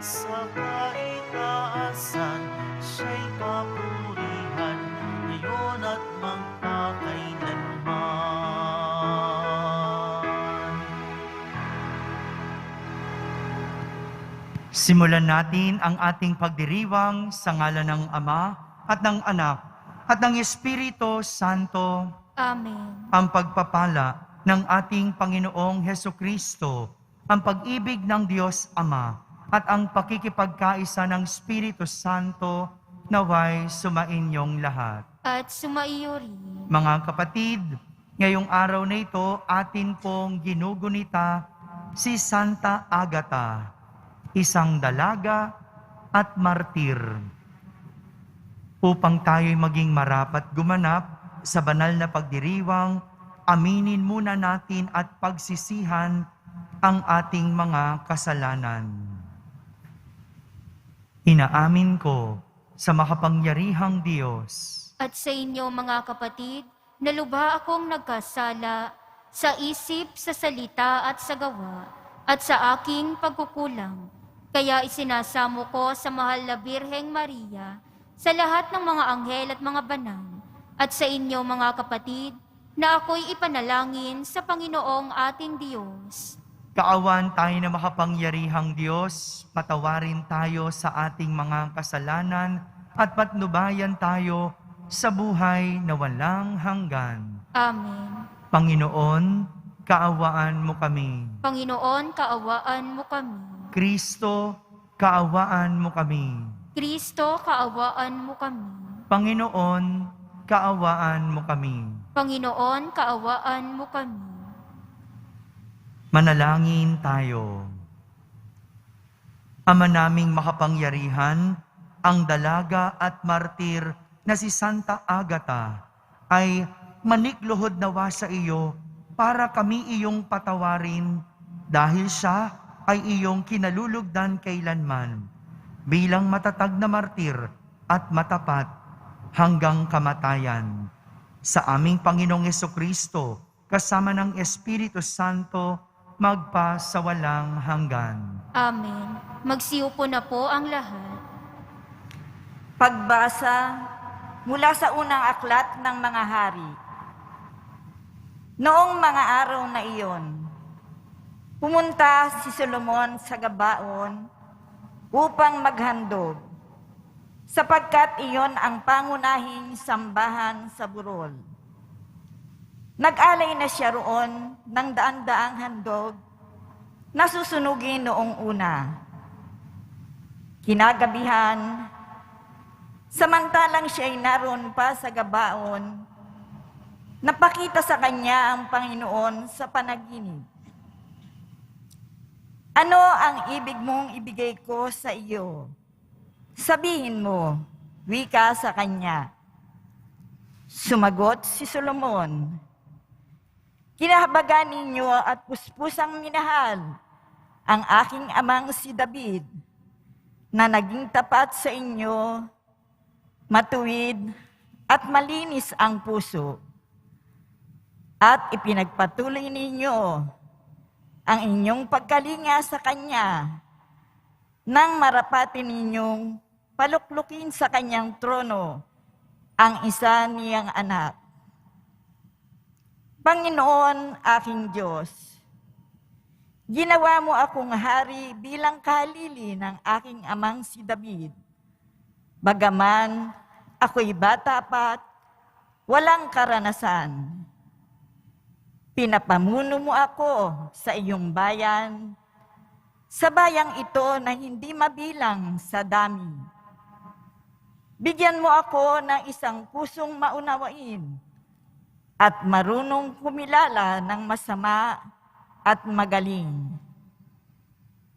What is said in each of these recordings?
sa kaitaasan, siya'y papurihan, ngayon at magpakailanman. Simulan natin ang ating pagdiriwang sa ngalan ng Ama at ng Anak at ng Espiritu Santo. Amen. Ang pagpapala ng ating Panginoong Hesukristo, ang pag-ibig ng Diyos Ama, at ang pakikipagkaisa ng Espiritu Santo naway sumainyong lahat. At sumaiyo rin. Mga kapatid, ngayong araw na ito, atin pong ginugunita si Santa Agata, isang dalaga at martir. Upang tayo'y maging marapat gumanap sa banal na pagdiriwang, aminin muna natin at pagsisihan ang ating mga kasalanan. Inaamin ko sa makapangyarihang Diyos At sa inyo mga kapatid, na lubha akong nagkasala sa isip, sa salita at sa gawa, at sa aking pagkukulang. Kaya isinasamo ko sa mahal na Birheng Maria, sa lahat ng mga anghel at mga banal, at sa inyo mga kapatid, na ako'y ipanalangin sa Panginoong ating Diyos. Kaawan tayo na makapangyarihang Diyos, patawarin tayo sa ating mga kasalanan at patnubayan tayo sa buhay na walang hanggan. Amen. Panginoon, kaawaan mo kami. Panginoon, kaawaan mo kami. Kristo, kaawaan mo kami. Kristo, kaawaan mo kami. Panginoon, kaawaan mo kami. Panginoon, kaawaan mo kami. Manalangin tayo. Ama naming makapangyarihan, ang dalaga at martir na si Santa Agata ay manikluhod nawa sa iyo para kami iyong patawarin dahil siya ay iyong kinalulugdan kailanman bilang matatag na martir at matapat hanggang kamatayan. Sa aming Panginoong Hesukristo, kasama ng Espiritu Santo, magpa sa walang hanggan. Amen. Magsiupo na po ang lahat. Pagbasa mula sa unang aklat ng mga hari. Noong mga araw na iyon, pumunta si Solomon sa Gabaon upang maghandog, sapagkat iyon ang pangunahing sambahan sa burol. Nag-alay na siya roon ng daan-daang handog na susunugin noong una. Kinagabihan, samantalang siya'y naroon pa sa Gabaon, napakita sa kanya ang Panginoon sa panaginip. Ano ang ibig mong ibigay ko sa iyo? Sabihin mo, wika sa kanya. Sumagot si Solomon, kinahabagan ninyo at puspusang minahal ang aking amang si David, na naging tapat sa inyo, matuwid at malinis ang puso. At ipinagpatuloy ninyo ang inyong pagkalinga sa kanya nang marapatin ninyong paluklukin sa kanyang trono ang isa niyang anak. Panginoon, aking Diyos, ginawa mo akong hari bilang kahalili ng aking amang si David. Bagaman ako'y bata pa't walang karanasan. Pinapamuno mo ako sa iyong bayan, sa bayang ito na hindi mabilang sa dami. Bigyan mo ako ng isang pusong maunawain at marunong kumilala ng masama at magaling.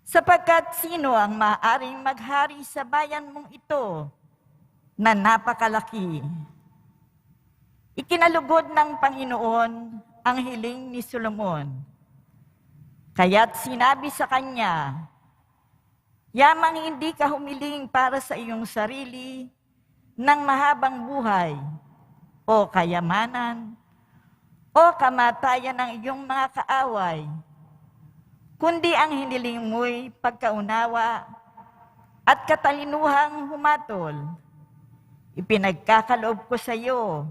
Sapagkat sino ang maaaring maghari sa bayan mong ito na napakalaki? Ikinalugod ng Panginoon ang hiling ni Solomon. Kaya't sinabi sa kanya, yamang hindi ka humiling para sa iyong sarili ng mahabang buhay o kayamanan o kamatayan ng iyong mga kaaway, kundi ang hiniling mo'y pagkaunawa at katalinuhang humatol. Ipinagkakaloob ko sa iyo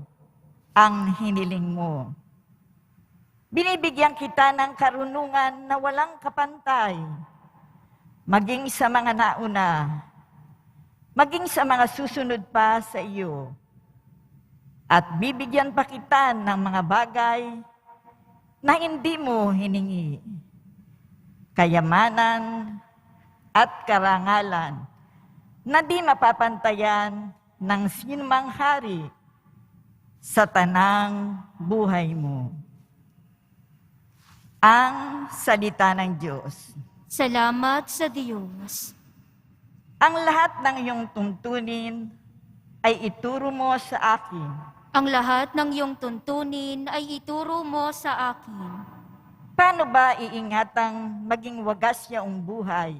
ang hiniling mo. Binibigyan kita ng karunungan na walang kapantay, maging sa mga nauna, maging sa mga susunod pa sa iyo. At bibigyan pa kita ng mga bagay na hindi mo hiningi. Kayamanan at karangalan na di mapapantayan ng sinumang hari sa tanang buhay mo. Ang salita ng Diyos. Salamat sa Diyos. Ang lahat ng iyong tuntunin ay ituro mo sa akin. Ang lahat ng iyong tuntunin ay ituro mo sa akin. Paano ba iingatang maging wagas yaong buhay?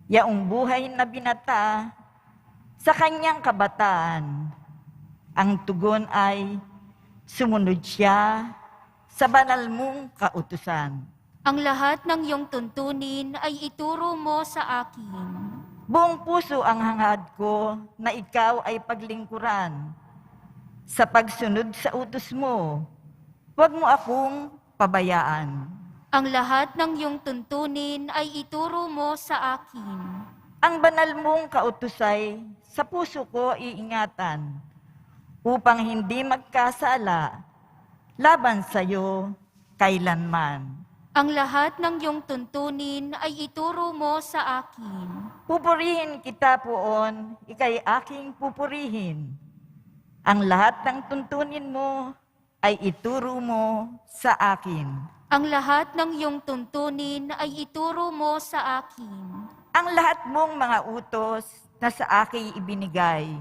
Yaong buhay na binata sa kanyang kabataan. Ang tugon ay sumunod siya sa banal mong kautusan. Ang lahat ng iyong tuntunin ay ituro mo sa akin. Buong puso ang hangad ko na ikaw ay paglingkuran. Sa pagsunod sa utos mo, huwag mo akong pabayaan. Ang lahat ng iyong tuntunin ay ituro mo sa akin. Ang banal mong kautusay sa puso ko iingatan, upang hindi magkasala laban sa iyo kailanman. Ang lahat ng iyong tuntunin ay ituro mo sa akin. Pupurihin kita poon, ika'y aking pupurihin. Ang lahat ng tuntunin mo ay ituro mo sa akin. Ang lahat ng iyong tuntunin ay ituro mo sa akin. Ang lahat mong mga utos na sa akin ibinigay,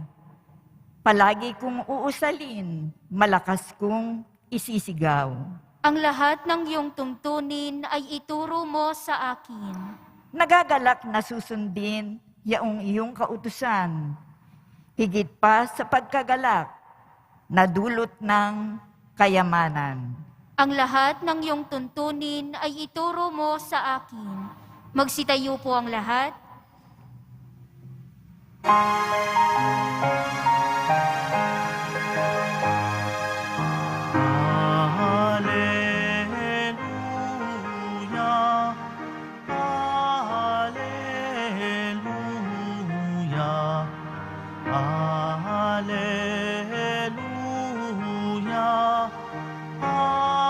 palagi kong uusalin, malakas kong isisigaw. Ang lahat ng iyong tuntunin ay ituro mo sa akin. Nagagalak na susundin yaong iyong kautusan, higit pa sa pagkagalak na dulot ng kayamanan. Ang lahat ng iyong tuntunin ay ituro mo sa akin. Magsitayo po ang lahat. Hallelujah, hallelujah, hallelujah,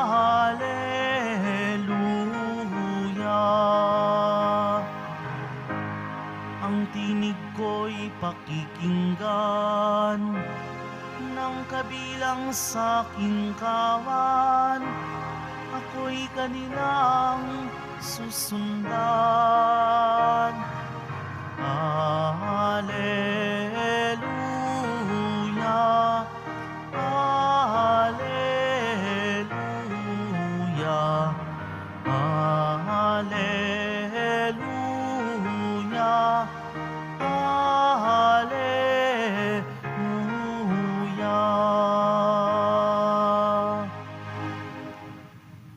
hallelujah. Ang tinig ko'y pakikinggan ng kabilang sa aking kawan, ako'y kanilang susundan. Hallelujah, hallelujah, hallelujah, hallelujah.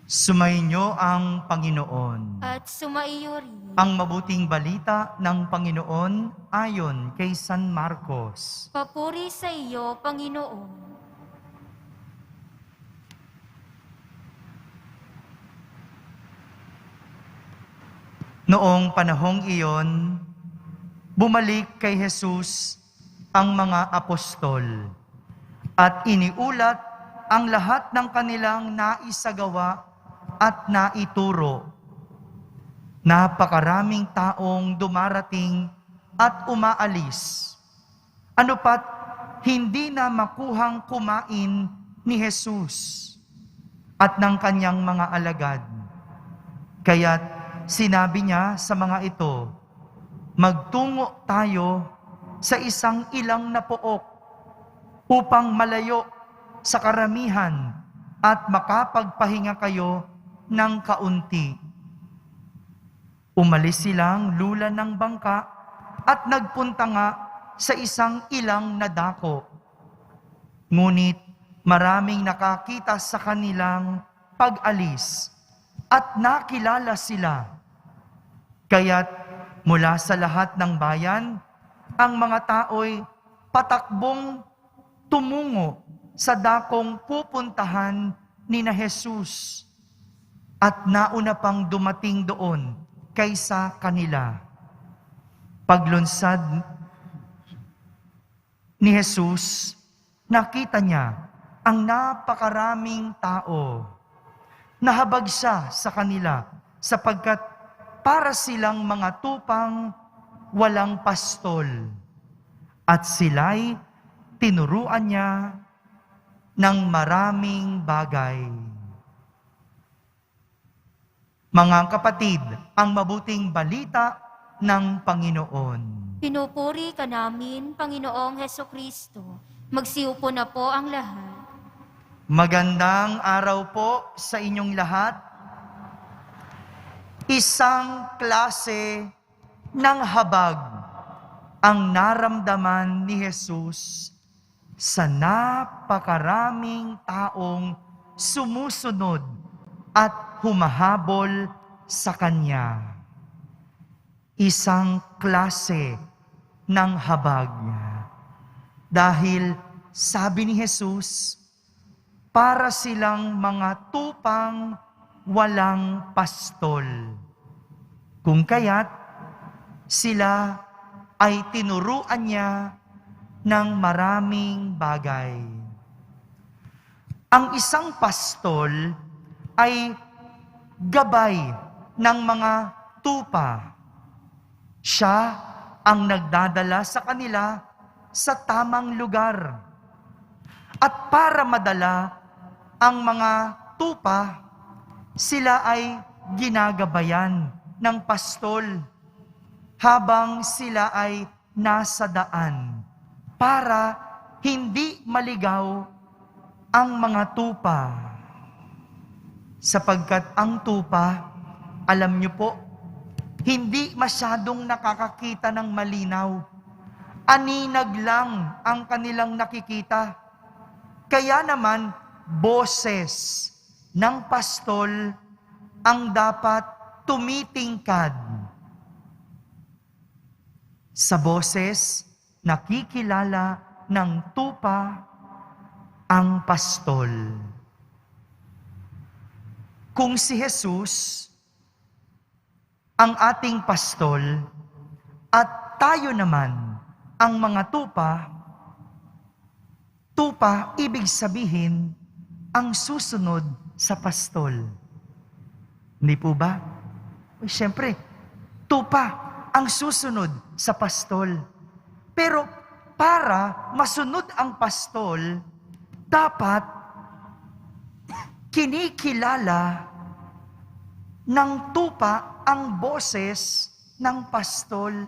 Sumainyo ang Panginoon. At sumaiyo rin. Ang mabuting balita ng Panginoon ayon kay San Marcos. Papuri sa iyo, Panginoon. Noong panahong iyon, bumalik kay Jesus ang mga apostol at iniulat ang lahat ng kanilang naisagawa at naituro. Napakaraming taong dumarating at umaalis. Ano pat hindi na makuhang kumain ni Jesus at ng kanyang mga alagad. Kaya't sinabi niya sa mga ito, magtungo tayo sa isang ilang na pook upang malayo sa karamihan at makapagpahinga kayo ng kaunti. Umalis silang lula ng bangka at nagpunta nga sa isang ilang na dako. Ngunit maraming nakakita sa kanilang pag-alis at nakilala sila. Kaya't Mula sa lahat ng bayan, ang mga tao'y patakbong tumungo sa dakong pupuntahan ni na Jesus at nauna pang dumating doon kaysa kanila. Paglunsad ni Jesus, nakita niya ang napakaraming tao. Nahabag siya sa kanila sapagkat para silang mga tupang walang pastol. At sila'y tinuruan niya ng maraming bagay. Mga kapatid, ang mabuting balita ng Panginoon. Pinupuri ka namin, Panginoong Hesukristo. Magsiupo na po ang lahat. Magandang araw po sa inyong lahat. Isang klase ng habag ang naramdaman ni Jesus sa napakaraming taong sumusunod at humahabol sa Kanya. Isang klase ng habag. Dahil sabi ni Jesus, para silang mga tupang walang pastol. Kung kaya't sila ay tinuruan niya ng maraming bagay. Ang isang pastol ay gabay ng mga tupa. Siya ang nagdadala sa kanila sa tamang lugar. At para madala ang mga tupa, sila ay ginagabayan ng pastol habang sila ay nasa daan para hindi maligaw ang mga tupa. Sapagkat ang tupa, alam niyo po, hindi masyadong nakakakita ng malinaw. Aninag lang ang kanilang nakikita. Kaya naman, boses ng pastol ang dapat tumitingkad. Sa boses, nakikilala ng tupa ang pastol. Kung si Jesus, ang ating pastol, at tayo naman, ang mga tupa, ibig sabihin, ang susunod sa pastol. Hindi po ba? Siyempre, tupa ang susunod sa pastol. Pero para masunod ang pastol, dapat kinikilala ng tupa ang boses ng pastol.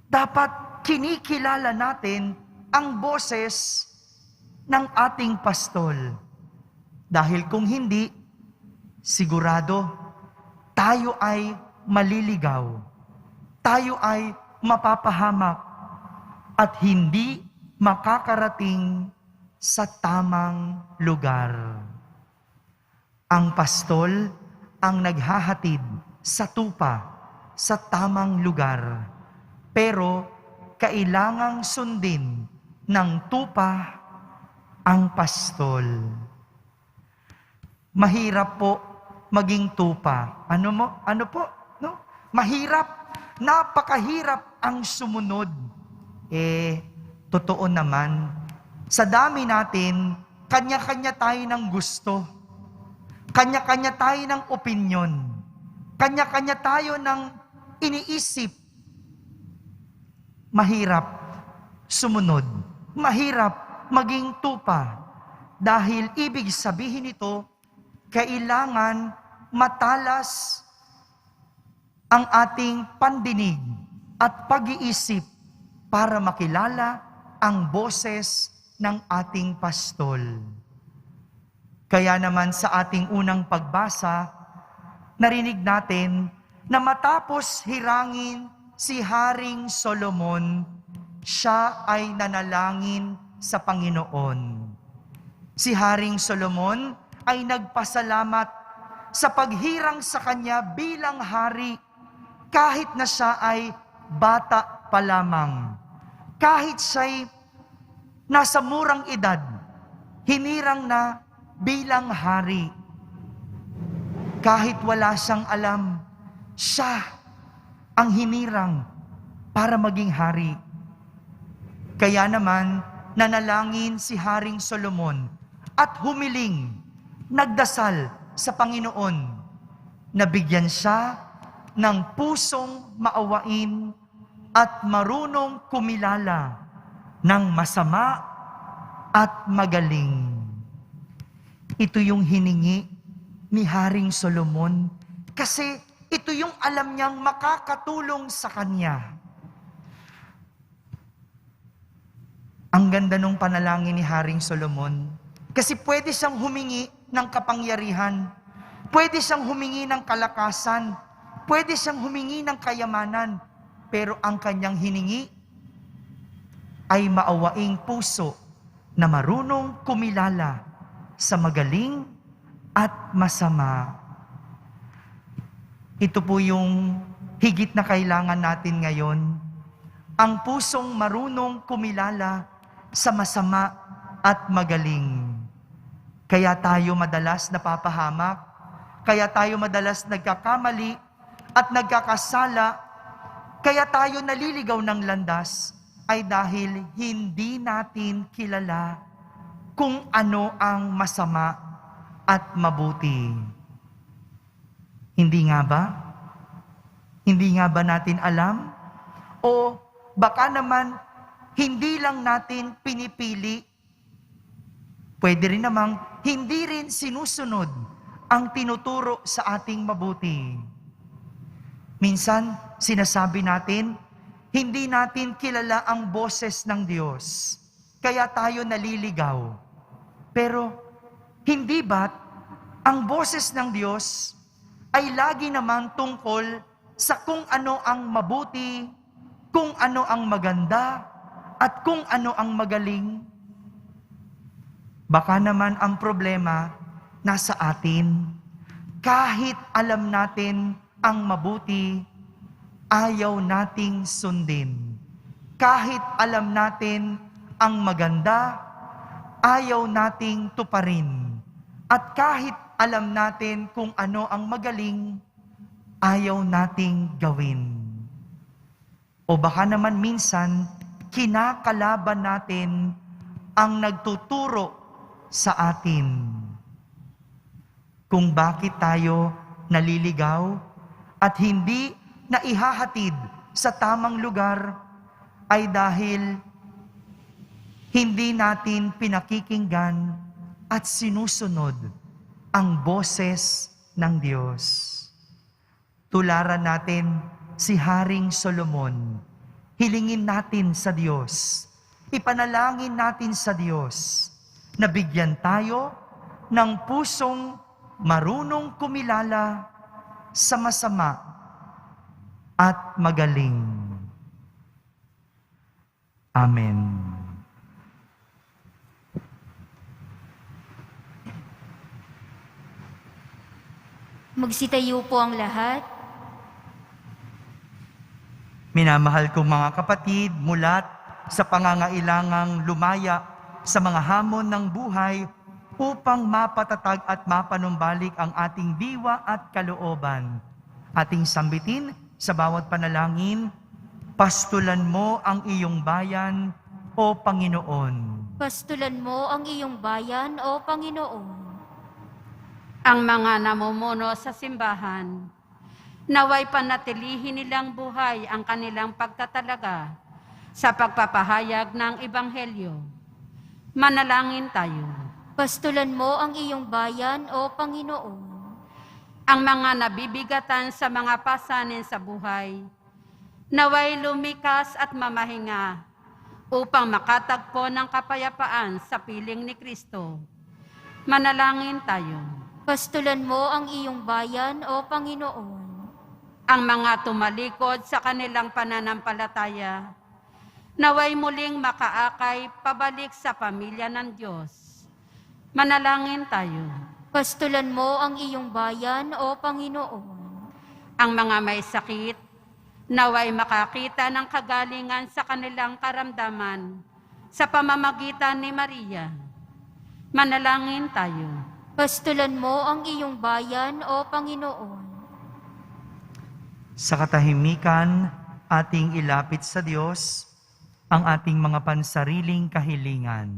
Dapat kinikilala natin ang boses ng ating pastol. Dahil kung hindi, sigurado, tayo ay maliligaw. Tayo ay mapapahamak at hindi makakarating sa tamang lugar. Ang pastol ang naghahatid sa tupa sa tamang lugar. Pero kailangang sundin ng tupa ang pastol. Mahirap po maging tupa. Ano po? No? Mahirap. Napakahirap ang sumunod. Totoo naman. Sa dami natin, kanya-kanya tayo ng gusto. Kanya-kanya tayo ng opinyon. Kanya-kanya tayo ng iniisip. Mahirap sumunod. Mahirap maging tupa. Dahil ibig sabihin nito, kailangan matalas ang ating pandinig at pag-iisip para makilala ang boses ng ating pastol. Kaya naman sa ating unang pagbasa, narinig natin na matapos hirangin si Haring Solomon, siya ay nanalangin sa Panginoon. Si Haring Solomon ay nagpasalamat sa paghirang sa kanya bilang hari kahit na siya ay bata pa lamang. Kahit siya'y nasa murang edad, hinirang na bilang hari. Kahit wala siyang alam, siya ang hinirang para maging hari. Kaya naman, nanalangin si Haring Solomon at humiling, nagdasal sa Panginoon na bigyan siya ng pusong maawain at marunong kumilala ng masama at magaling. Ito yung hiningi ni Haring Solomon kasi ito yung alam niyang makakatulong sa kanya. Ang ganda nung panalangin ni Haring Solomon kasi pwede siyang humingi ng kapangyarihan, pwede siyang humingi ng kalakasan, pwede siyang humingi ng kayamanan, pero ang kanyang hiningi ay maawaing puso na marunong kumilala sa magaling at masama. Ito po yung higit na kailangan natin ngayon, ang pusong marunong kumilala sa masama at magaling. Kaya tayo madalas napapahamak, kaya tayo madalas nagkakamali at nagkakasala, kaya tayo naliligaw ng landas, ay dahil hindi natin kilala kung ano ang masama at mabuti. Hindi nga ba? Hindi nga ba natin alam? O baka naman, hindi lang natin pinipili. Pwede rin namang hindi rin sinusunod ang tinuturo sa ating mabuti. Minsan, sinasabi natin, hindi natin kilala ang boses ng Diyos, kaya tayo naliligaw. Pero, hindi ba't ang boses ng Diyos ay lagi naman tungkol sa kung ano ang mabuti, kung ano ang maganda, at kung ano ang magaling? Baka naman ang problema nasa atin. Kahit alam natin ang mabuti, ayaw nating sundin. Kahit alam natin ang maganda, ayaw nating tuparin. At kahit alam natin kung ano ang magaling, ayaw nating gawin. O baka naman minsan, kinakalaban natin ang nagtuturo sa atin. Kung bakit tayo naliligaw at hindi naihahatid sa tamang lugar ay dahil hindi natin pinakikinggan at sinusunod ang boses ng Diyos. Tularan natin si Haring Solomon. Hilingin natin sa Diyos, ipanalangin natin sa Diyos, na bigyan tayo ng pusong marunong kumilala sa masama at magaling. Amen. Magsitayo po ang lahat. Minamahal kong mga kapatid, mulat sa pangangailangang lumaya sa mga hamon ng buhay upang mapatatag at mapanumbalik ang ating diwa at kalooban. Ating sambitin sa bawat panalangin, pastulan mo ang iyong bayan, O Panginoon. Pastulan mo ang iyong bayan, O Panginoon. Ang mga namumuno sa simbahan, naway panatilihin nilang buhay ang kanilang pagtatalaga sa pagpapahayag ng Ebanghelyo. Manalangin tayo. Pastulan mo ang iyong bayan, O Panginoon. Ang mga nabibigatan sa mga pasanin sa buhay, naway lumikas at mamahinga upang makatagpo ng kapayapaan sa piling ni Kristo. Manalangin tayo. Pastulan mo ang iyong bayan, O Panginoon. Ang mga tumalikod sa kanilang pananampalataya, naway muling makaakay pabalik sa pamilya ng Diyos. Manalangin tayo. Pastulan mo ang iyong bayan, O Panginoon. Ang mga may sakit, Naway makakita ng kagalingan sa kanilang karamdaman sa pamamagitan ni Maria. Manalangin tayo. Pastulan mo ang iyong bayan, O Panginoon. Sa katahimikan, ating ilapit sa Diyos ang ating mga pansariling kahilingan.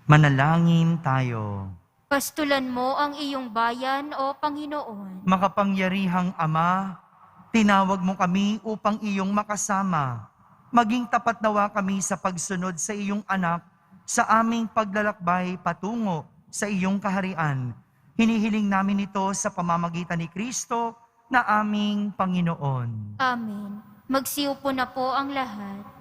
Manalangin tayo. Pastulan mo ang iyong bayan, O Panginoon. Makapangyarihang Ama, tinawag mo kami upang iyong makasama. Maging tapat nawa kami sa pagsunod sa iyong anak sa aming paglalakbay patungo sa iyong kaharian. Hinihiling namin ito sa pamamagitan ni Kristo na aming Panginoon. Amen. Magsiupo na po ang lahat.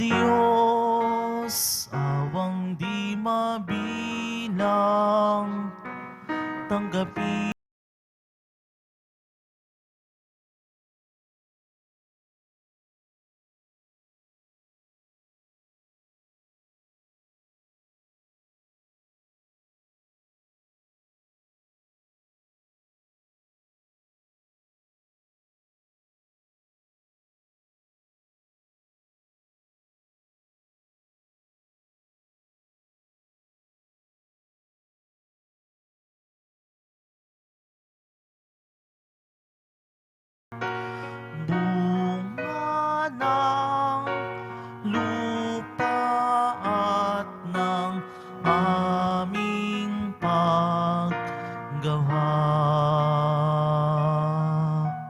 Diyos, awang di mabilang, tanggapin bunga ng lupa at ng aming paggawa.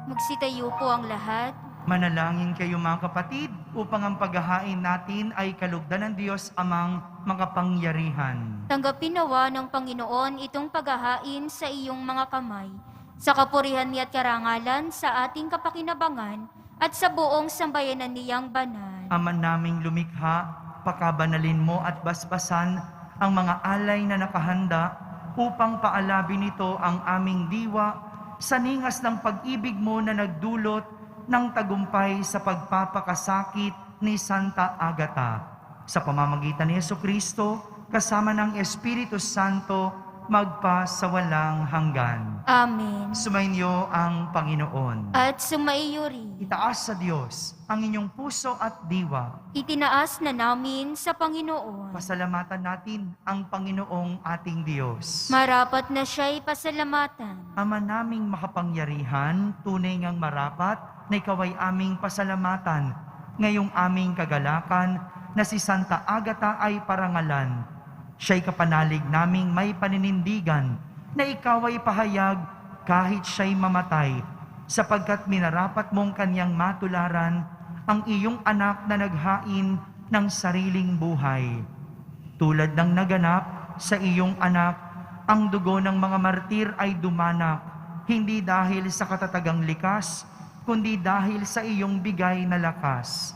Magsitayo po ang lahat. Manalangin kayo mga kapatid upang ang paghahain natin ay kalugdan ng Diyos amang makapangyarihan. Tanggapin nawa ng Panginoon itong paghahain sa iyong mga kamay, sa kapurihan niya at karangalan sa ating kapakinabangan at sa buong sambayanan niyang banal. Ama naming lumikha, pakabanalin mo at basbasan ang mga alay na nakahanda upang paalabin nito ang aming diwa sa ningas ng pag-ibig mo na nagdulot ng tagumpay sa pagpapakasakit ni Santa Agata. Sa pamamagitan ni Jesucristo, kasama ng Espiritu Santo, magpa sa walang hanggan. Amen. Sumainyo ang Panginoon. At sumaiyo rin. Itaas sa Diyos ang inyong puso at diwa. Itinaas na namin sa Panginoon. Pasalamatan natin ang Panginoong ating Diyos. Marapat na siya'y pasalamatan. Ama naming makapangyarihan, tunay ngang marapat na ikaw ay aming pasalamatan. Ngayong aming kagalakan na si Santa Agata ay parangalan. Siya'y kapanalig naming may paninindigan na ikaw ay pahayag kahit siya'y mamatay, sapagkat minarapat mong kanyang matularan ang iyong anak na naghain ng sariling buhay. Tulad ng naganap sa iyong anak, ang dugo ng mga martir ay dumanak, hindi dahil sa katatagang likas, kundi dahil sa iyong bigay na lakas.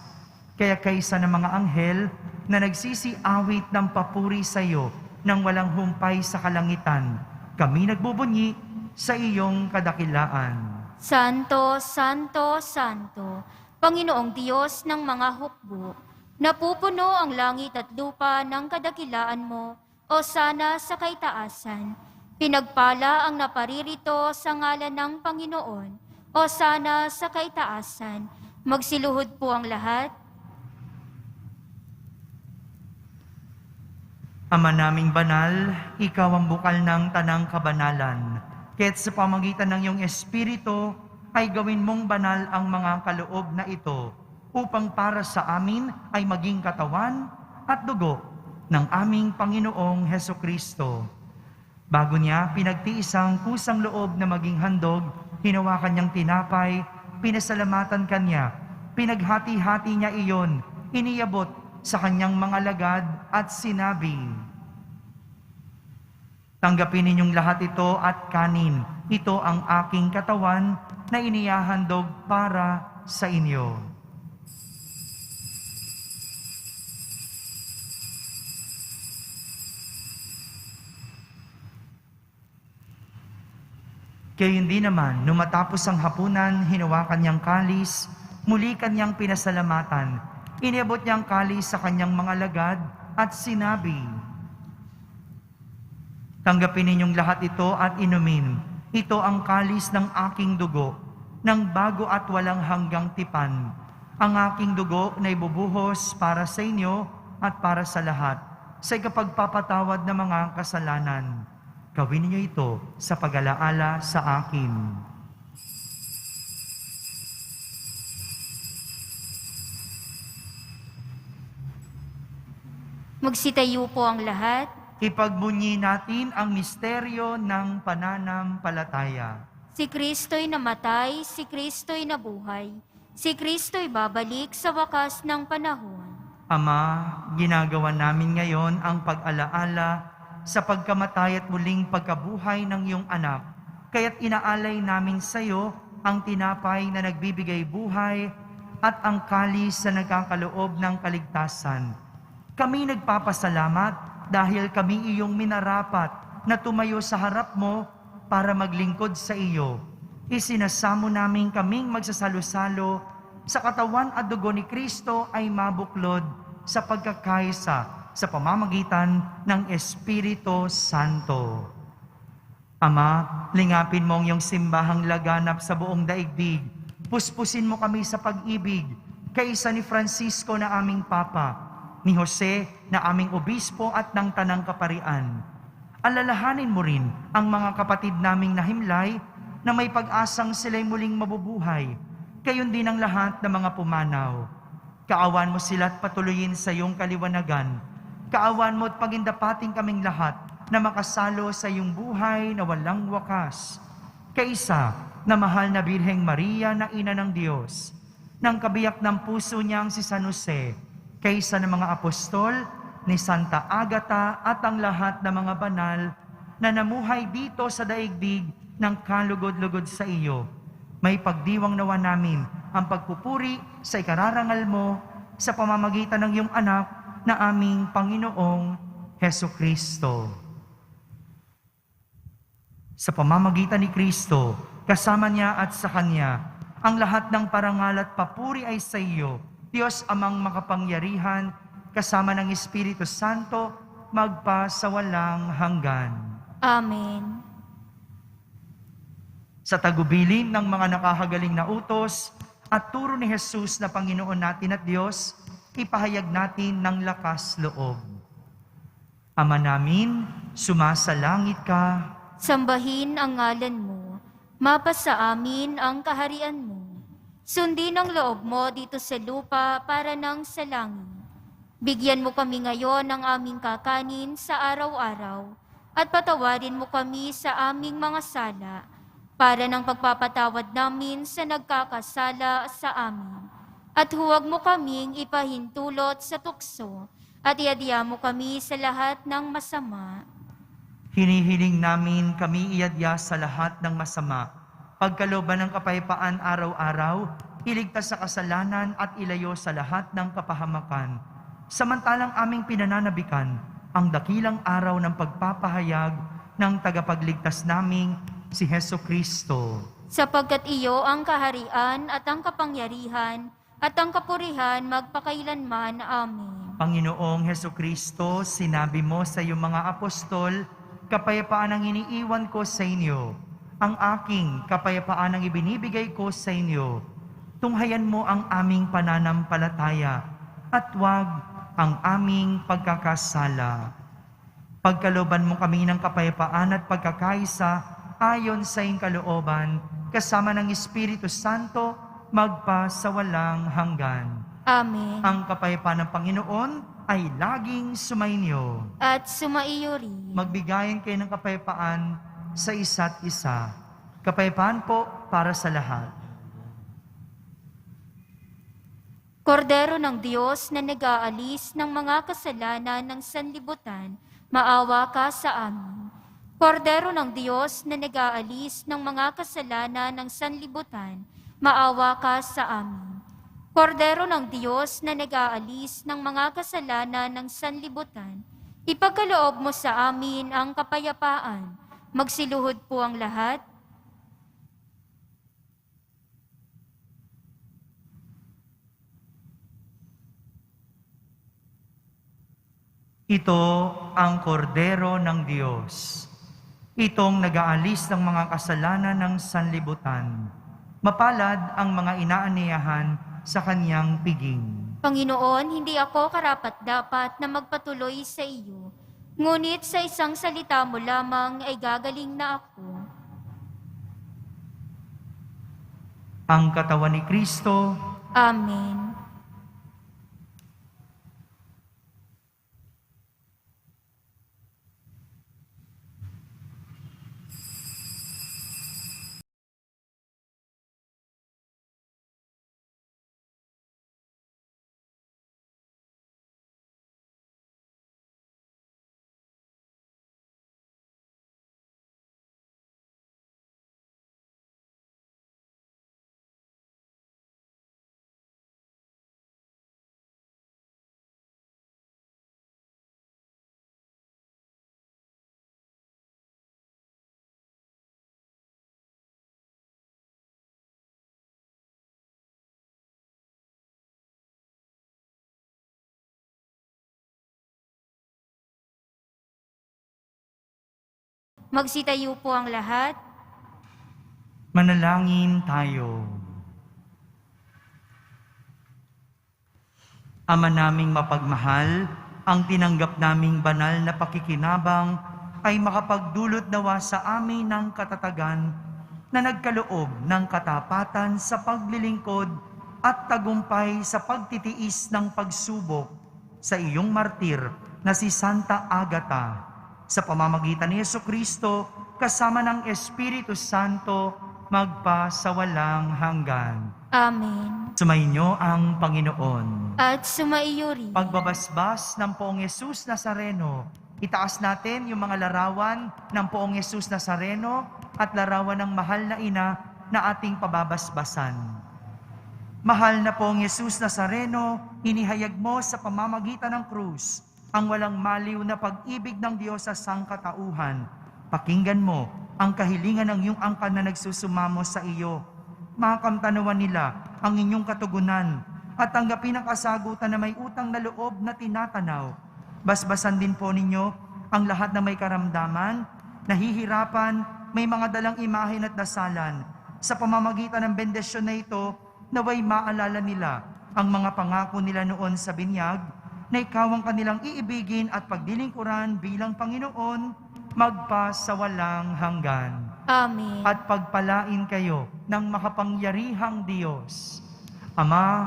Kaya kaysa ng mga anghel na nagsisiawit ng papuri sa iyo nang walang humpay sa kalangitan, kami nagbubunyi sa iyong kadakilaan. Santo, Santo, Santo, Panginoong Diyos ng mga hukbo, Napupuno ang langit at lupa ng kadakilaan mo, o sana sa kaitaasan. Pinagpala ang naparirito sa ngalan ng Panginoon, o sana sa kaitaasan. Magsiluhod po ang lahat. Ama naming banal, ikaw ang bukal ng tanang kabanalan. Kaya't sa pamagitan ng iyong Espiritu, ay gawin mong banal ang mga kaloob na ito, upang para sa amin ay maging katawan at dugo ng aming Panginoong Hesukristo. Bago niya pinagtiis ang kusang loob na maging handog, hinawakan niyang tinapay, pinasalamatan kanya, pinaghati-hati niya iyon, iniyabot sa kanyang mga lagad at sinabi, "Tanggapin ninyong lahat ito at kanin. Ito ang aking katawan na inihahandog para sa inyo." Kaya hindi naman, nung matapos ang hapunan, hinawakan niyang kalis, muli kanyang pinasalamatan. Iniabot niyang kalis sa kanyang mga lagad at sinabi, "Tanggapin ninyong lahat ito at inumin. Ito ang kalis ng aking dugo, ng bago at walang hanggang tipan. Ang aking dugo na ibubuhos para sa inyo at para sa lahat, sa ikapagpapatawad ng mga kasalanan. Gawin niyo ito sa pag-alaala sa akin." Magsitayo po ang lahat. Ipagbunyi natin ang misteryo ng pananampalataya. Si Kristo'y namatay, si Kristo'y nabuhay. Si Kristo'y babalik sa wakas ng panahon. Ama, ginagawa namin ngayon ang pag-alaala sa pagkamatay at muling pagkabuhay ng iyong anak. Kaya't inaalay namin sa iyo ang tinapay na nagbibigay buhay at ang kalis na nagkakaloob ng kaligtasan. Kami nagpapasalamat dahil kami iyong minarapat na tumayo sa harap mo para maglingkod sa iyo. Isinasamo namin kaming magsasalo-salo sa katawan at dugo ni Kristo ay mabuklod sa pagkakaisa sa pamamagitan ng Espiritu Santo. Ama, lingapin mo ang iyong simbahang laganap sa buong daigdig. Puspusin mo kami sa pag-ibig, kaisa ni Francisco na aming Papa, ni Jose na aming obispo at ng Tanang Kaparian. Alalahanin mo rin ang mga kapatid naming nahimlay na may pag-asang sila'y muling mabubuhay, gayon din ang lahat ng mga pumanaw. Kaawan mo sila at patuloyin sa iyong kaliwanagan. Kaawan mo at pagindapating kaming lahat na makasalo sa iyong buhay na walang wakas. Kaisa na mahal na Birheng Maria na Ina ng Diyos, ng kabiyak ng puso niyang si San Jose, kaysa ng mga apostol, ni Santa Agata at ang lahat ng mga banal na namuhay dito sa daigdig ng kalugod-lugod sa iyo. May pagdiwang nawa namin ang pagpupuri sa ikararangal mo sa pamamagitan ng iyong anak na aming Panginoong Hesukristo. Sa pamamagitan ni Kristo, kasama niya at sa Kanya, ang lahat ng parangal at papuri ay sa iyo, Diyos amang makapangyarihan, kasama ng Espiritu Santo, magpa sa walang hanggan. Amen. Sa tagubilin ng mga nakahagaling na utos at turo ni Jesus na Panginoon natin at Diyos, ipahayag natin ng lakas loob. Ama namin, sumasalangit ka. Sambahin ang ngalan mo. Mapasa amin ang kaharian mo. Sundin ang loob mo dito sa lupa para nang sa langit. Bigyan mo kami ngayon ng aming kakanin sa araw-araw at patawarin mo kami sa aming mga sala para ng pagpapatawad namin sa nagkakasala sa amin. At huwag mo kaming ipahintulot sa tukso at iadya mo kami sa lahat ng masama. Hinihiling namin kami iadya sa lahat ng masama, pagkalooban ng kapayapaan araw-araw, iligtas sa kasalanan at ilayo sa lahat ng kapahamakan. Samantalang aming pinananabikan ang dakilang araw ng pagpapahayag ng tagapagligtas naming si Hesukristo. Sapagkat iyo ang kaharian at ang kapangyarihan at ang kapurihan magpakailanman. Amen. Panginoong Heso Kristo, sinabi mo sa iyong mga apostol, kapayapaan ang iniiwan ko sa inyo. Ang aking kapayapaan ang ibinibigay ko sa inyo. Tunghayan mo ang aming pananampalataya at huwag ang aming pagkakasala. Pagkalooban mo kami ng kapayapaan at pagkakaisa ayon sa iyong kalooban, kasama ng Espiritu Santo, magpa sa walang hanggan. Amen. Ang kapayapaan ng Panginoon ay laging sumainyo. At sumaiyo rin. Magbigayan kayo ng kapayapaan sa isa't isa. Kapayapaan po para sa lahat. Kordero ng Diyos na nag-aalis ng mga kasalanan ng sanlibutan, maawa ka sa amin. Kordero ng Diyos na nag-aalis ng mga kasalanan ng sanlibutan, maawa ka sa amin. Kordero ng Diyos na nag-aalis ng mga kasalanan ng sanlibutan, ipagkaloob mo sa amin ang kapayapaan. Magsiluhod po ang lahat. Ito ang kordero ng Diyos. Itong nag-aalis ng mga kasalanan ng sanlibutan. Mapalad ang mga inaaniyahan sa kanyang piging. Panginoon, hindi ako karapat-dapat na magpatuloy sa iyo. Ngunit sa isang salita mo lamang ay gagaling na ako. Ang katawan ni Kristo, Amen. Magsitayo po ang lahat. manalangin tayo. Ama naming mapagmahal, ang tinanggap naming banal na pakikinabang ay makapagdulot nawa sa amin ng katatagan na nagkaloob ng katapatan sa paglilingkod at tagumpay sa pagtitiis ng pagsubok sa iyong martir na si Santa Agata. Sa pamamagitan ni Jesucristo, kasama ng Espiritu Santo, magpa sa walang hanggan. Amen. Sumainyo ang Panginoon. At sumaiyo rin. Pagbabasbas ng Poong Yesus Nazareno, itaas natin yung mga larawan ng Poong Yesus Nazareno at larawan ng mahal na ina na ating pababasbasan. Mahal na Poong Yesus Nazareno, inihayag mo sa pamamagitan ng krus ang walang maliw na pag-ibig ng Diyos sa sangkatauhan. Pakinggan mo ang kahilingan ng iyong angkan na nagsusumamo sa iyo. Makamtanawan nila ang inyong katugunan at tanggapin ang kasagutan na may utang na loob na tinatanaw. Basbasan din po ninyo ang lahat na may karamdaman, nahihirapan, may mga dalang imahen at dasalan. Sa pamamagitan ng bendisyon na ito, naway maalala nila ang mga pangako nila noon sa binyag, na ikaw ang kanilang iibigin at pagdilingkuran bilang Panginoon, magpa sa walang hanggan. Amen. At pagpalain kayo ng makapangyarihang Diyos, Ama,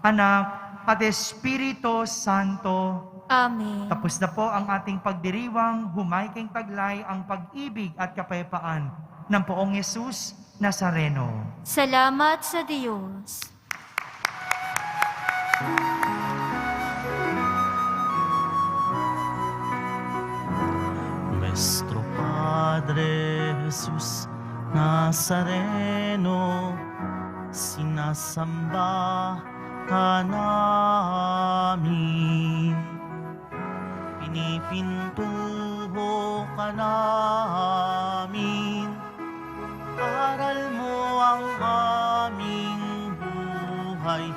Anak, at Espiritu Santo. Amen. Tapos na po ang ating pagdiriwang, humayking taglay ang pag-ibig at kapayapaan ng Poong Yesus Nazareno. Salamat sa Diyos. Nuestro Padre Jesus Nazareno, sinasamba ka namin. Pinipintuho ka namin. Aral mo ang aming buhay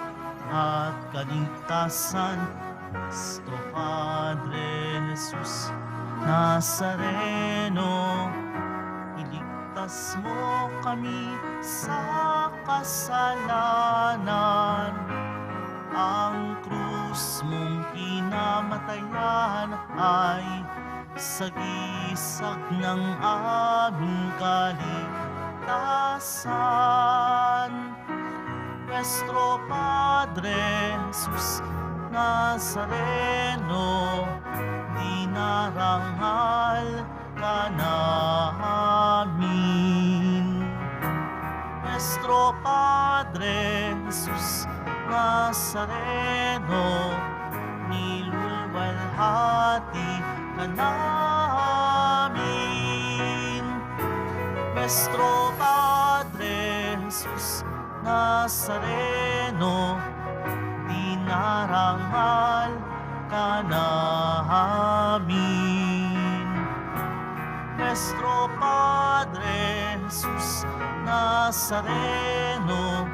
at kaligtasan. Cristo Padre Jesus Nazareno, iligtas mo kami sa kasalanan. Ang krus mong kinamatayan ay sagisag ng aming kaligtasan. Nuestro Padre Jesus Nazareno, dinarangal ka namin. Nuestro Padre Jesus Nazareno, nilulwalhati ka namin. Nuestro Padre Jesus Nazareno, dinarangal ka namin. Nuestro Padre Jesus Nazareno,